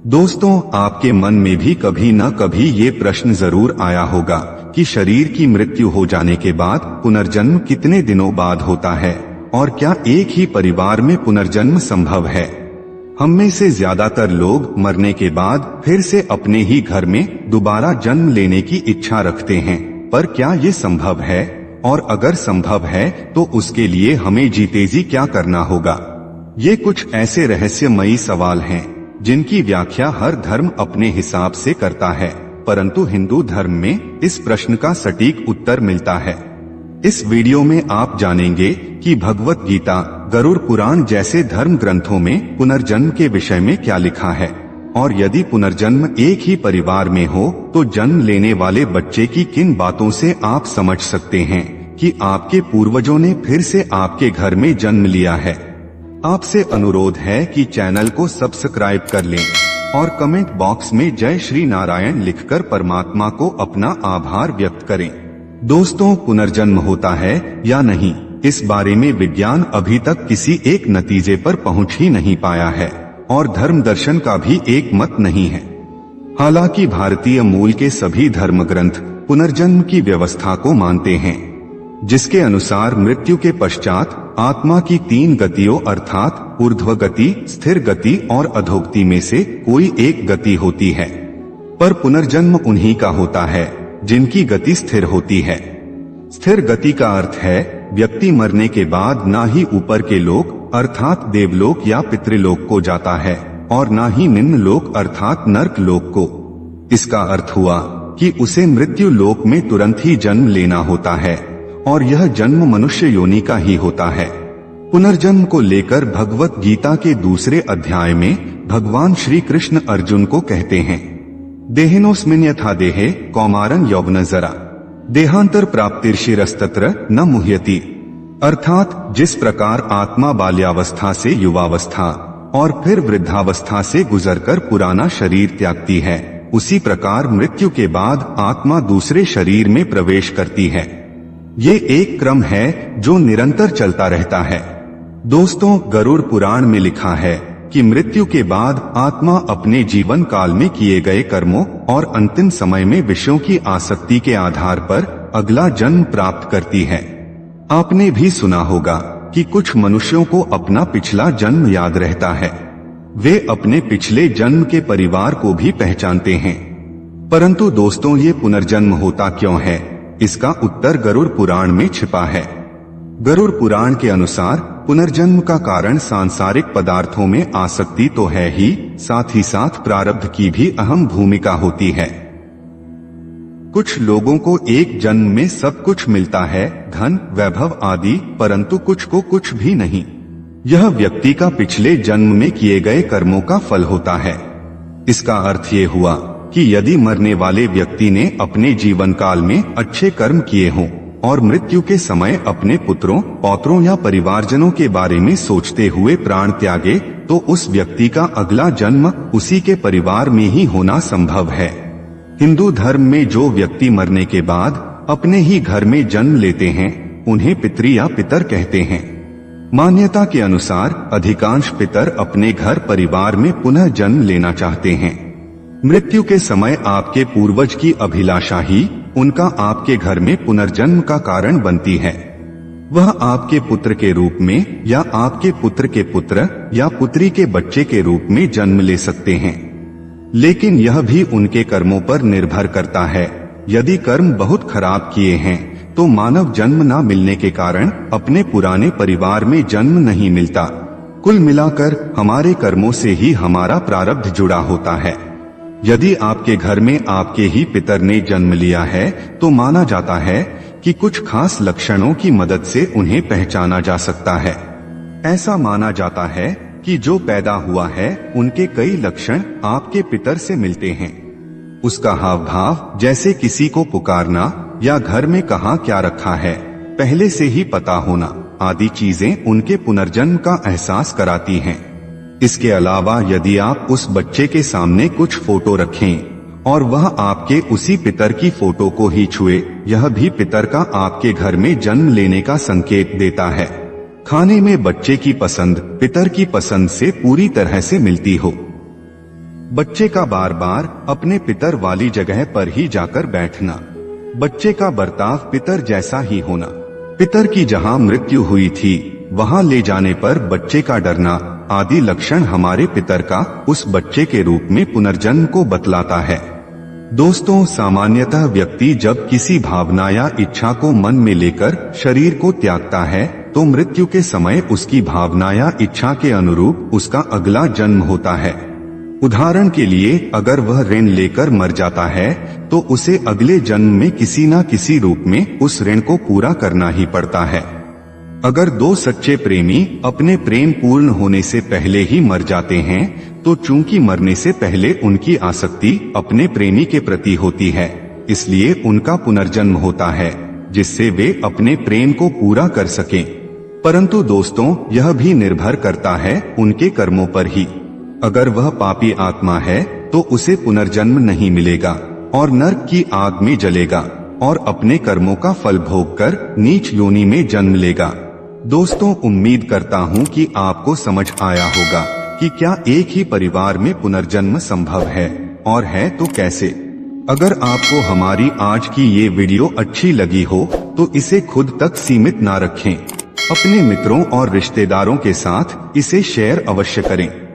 दोस्तों, आपके मन में भी कभी न कभी ये प्रश्न जरूर आया होगा कि शरीर की मृत्यु हो जाने के बाद पुनर्जन्म कितने दिनों बाद होता है और क्या एक ही परिवार में पुनर्जन्म संभव है। हम में से ज्यादातर लोग मरने के बाद फिर से अपने ही घर में दोबारा जन्म लेने की इच्छा रखते हैं, पर क्या ये संभव है? और अगर संभव है तो उसके लिए हमें जीते जी क्या करना होगा? ये कुछ ऐसे रहस्यमयी सवाल हैं जिनकी व्याख्या हर धर्म अपने हिसाब से करता है, परंतु हिंदू धर्म में इस प्रश्न का सटीक उत्तर मिलता है। इस वीडियो में आप जानेंगे कि भगवत गीता, गरुड़ पुराण जैसे धर्म ग्रंथों में पुनर्जन्म के विषय में क्या लिखा है, और यदि पुनर्जन्म एक ही परिवार में हो तो जन्म लेने वाले बच्चे की किन बातों से आप समझ सकते हैं कि आपके पूर्वजों ने फिर से आपके घर में जन्म लिया है। आपसे अनुरोध है कि चैनल को सब्सक्राइब कर लें और कमेंट बॉक्स में जय श्री नारायण लिखकर परमात्मा को अपना आभार व्यक्त करें। दोस्तों, पुनर्जन्म होता है या नहीं, इस बारे में विज्ञान अभी तक किसी एक नतीजे पर पहुंच ही नहीं पाया है और धर्म दर्शन का भी एक मत नहीं है। हालांकि भारतीय मूल के सभी धर्म ग्रंथ पुनर्जन्म की व्यवस्था को मानते हैं, जिसके अनुसार मृत्यु के पश्चात आत्मा की 3 गतियों अर्थात ऊर्ध्व गति, स्थिर गति और अधोगति में से कोई एक गति होती है, पर पुनर्जन्म उन्हीं का होता है जिनकी गति स्थिर होती है। स्थिर गति का अर्थ है व्यक्ति मरने के बाद ना ही ऊपर के लोक अर्थात देवलोक या पितृलोक को जाता है और ना ही निम्न लोक अर्थात नर्क लोक को। इसका अर्थ हुआ कि उसे मृत्यु लोक में तुरंत ही जन्म लेना होता है और यह जन्म मनुष्य योनि का ही होता है। पुनर्जन्म को लेकर भगवत गीता के दूसरे अध्याय में भगवान श्री कृष्ण अर्जुन को कहते हैं, देहिनोस्मिन् यथा देहे कौमारं यौवन जरा देहांतर प्राप्तिर्षिरस्तत्र न मुह्यति। अर्थात जिस प्रकार आत्मा बाल्यावस्था से युवावस्था और फिर वृद्धावस्था से गुजरकर पुराना शरीर त्यागती है, उसी प्रकार मृत्यु के बाद आत्मा दूसरे शरीर में प्रवेश करती है। ये एक क्रम है जो निरंतर चलता रहता है। दोस्तों, गरुड़ पुराण में लिखा है कि मृत्यु के बाद आत्मा अपने जीवन काल में किए गए कर्मों और अंतिम समय में विषयों की आसक्ति के आधार पर अगला जन्म प्राप्त करती है। आपने भी सुना होगा कि कुछ मनुष्यों को अपना पिछला जन्म याद रहता है, वे अपने पिछले जन्म के परिवार को भी पहचानते हैं। परंतु दोस्तों, ये पुनर्जन्म होता क्यों है, इसका उत्तर गरुड़ पुराण में छिपा है। गरुड़ पुराण के अनुसार पुनर्जन्म का कारण सांसारिक पदार्थों में आसक्ति तो है ही, साथ ही साथ प्रारब्ध की भी अहम भूमिका होती है। कुछ लोगों को एक जन्म में सब कुछ मिलता है, धन, वैभव आदि, परंतु कुछ को कुछ भी नहीं। यह व्यक्ति का पिछले जन्म में किए गए कर्मों का फल होता है। इसका अर्थ ये हुआ कि यदि मरने वाले व्यक्ति ने अपने जीवन काल में अच्छे कर्म किए हों और मृत्यु के समय अपने पुत्रों, पौत्रों या परिवारजनों के बारे में सोचते हुए प्राण त्यागे, तो उस व्यक्ति का अगला जन्म उसी के परिवार में ही होना संभव है। हिंदू धर्म में जो व्यक्ति मरने के बाद अपने ही घर में जन्म लेते हैं, उन्हें पितृ या पितर कहते हैं। मान्यता के अनुसार अधिकांश पितर अपने घर परिवार में पुनः जन्म लेना चाहते हैं। मृत्यु के समय आपके पूर्वज की अभिलाषा ही उनका आपके घर में पुनर्जन्म का कारण बनती है। वह आपके पुत्र के रूप में या आपके पुत्र के पुत्र या पुत्री के बच्चे के रूप में जन्म ले सकते हैं, लेकिन यह भी उनके कर्मों पर निर्भर करता है। यदि कर्म बहुत खराब किए हैं तो मानव जन्म न मिलने के कारण अपने पुराने परिवार में जन्म नहीं मिलता। कुल मिलाकर हमारे कर्मों से ही हमारा प्रारब्ध जुड़ा होता है। यदि आपके घर में आपके ही पितर ने जन्म लिया है तो माना जाता है कि कुछ खास लक्षणों की मदद से उन्हें पहचाना जा सकता है। ऐसा माना जाता है कि जो पैदा हुआ है उनके कई लक्षण आपके पितर से मिलते हैं। उसका हाव भाव, जैसे किसी को पुकारना या घर में कहाँ क्या रखा है पहले से ही पता होना, आदि चीजें उनके पुनर्जन्म का एहसास कराती हैं। इसके अलावा यदि आप उस बच्चे के सामने कुछ फोटो रखें और वह आपके उसी पितर की फोटो को ही छुए, यह भी पितर का आपके घर में जन्म लेने का संकेत देता है। खाने में बच्चे की पसंद पितर की पसंद से पूरी तरह से मिलती हो। बच्चे का बार बार अपने पितर वाली जगह पर ही जाकर बैठना, बच्चे का बर्ताव पितर जैसा ही होना, पितर की जहां मृत्यु हुई थी वहां ले जाने पर बच्चे का डरना आदि लक्षण हमारे पितर का उस बच्चे के रूप में पुनर्जन्म को बतलाता है। दोस्तों, सामान्यतः व्यक्ति जब किसी भावना या इच्छा को मन में लेकर शरीर को त्यागता है तो मृत्यु के समय उसकी भावना या इच्छा के अनुरूप उसका अगला जन्म होता है। उदाहरण के लिए, अगर वह ऋण लेकर मर जाता है तो उसे अगले जन्म में किसी न किसी रूप में उस ऋण को पूरा करना ही पड़ता है। अगर दो सच्चे प्रेमी अपने प्रेम पूर्ण होने से पहले ही मर जाते हैं तो चूंकि मरने से पहले उनकी आसक्ति अपने प्रेमी के प्रति होती है, इसलिए उनका पुनर्जन्म होता है जिससे वे अपने प्रेम को पूरा कर सकें। परंतु दोस्तों, यह भी निर्भर करता है उनके कर्मों पर ही। अगर वह पापी आत्मा है तो उसे पुनर्जन्म नहीं मिलेगा और नर्क की आग में जलेगा और अपने कर्मों का फल भोगकर नीच योनि में जन्म लेगा। दोस्तों, उम्मीद करता हूँ कि आपको समझ आया होगा कि क्या एक ही परिवार में पुनर्जन्म संभव है और है तो कैसे। अगर आपको हमारी आज की ये वीडियो अच्छी लगी हो तो इसे खुद तक सीमित ना रखें, अपने मित्रों और रिश्तेदारों के साथ इसे शेयर अवश्य करें।